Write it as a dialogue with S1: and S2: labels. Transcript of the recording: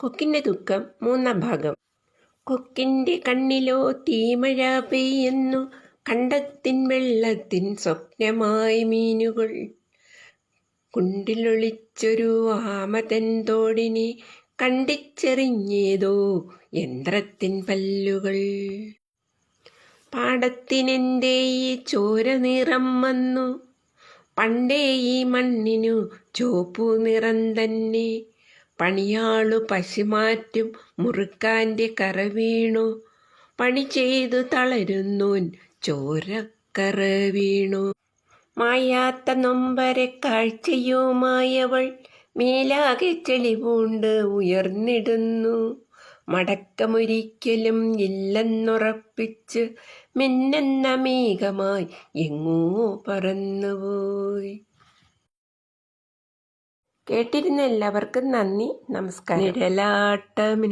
S1: കൊക്കിൻ്റെ ദുഃഖം മൂന്നാം ഭാഗം. കൊക്കിൻ്റെ കണ്ണിലോ തീമഴ പെയ്യുന്നു, കണ്ടത്തിൻ വെള്ളത്തിൻ സ്വപ്നമായി മീനുകൾ. കുണ്ടിലൊളിച്ചൊരു ആമതൻ തോടിനെ കണ്ടിച്ചെറിഞ്ഞേതോ യന്ത്രത്തിൻ പല്ലുകൾ. പാടത്തിനെന്തേ ഈ ചോര നിറം വന്നു, പണ്ടേ ഈ മണ്ണിനു ചോപ്പു നിറം തന്നെ. പണിയാളു പശുമാറ്റും മുറുക്കാൻ്റെ കറ വീണു, പണി ചെയ്തു തളരുന്നോൻ ചോരക്കറ വീണു. മായാത്ത നൊമ്പര കാഴ്ചയുമായവൾ മേലാകെ ചെളിപൂണ്ട് ഉയർന്നിടുന്നു. മടക്കമൊരിക്കലും ഇല്ലെന്നുറപ്പിച്ച് മിന്നുന്ന മേഘമായി എങ്ങോ പറന്നുപോയി. കേട്ടിരുന്ന എല്ലാവർക്കും നന്ദി, നമസ്കാരം. നിഴലാട്ടമില്ലല്ലോ.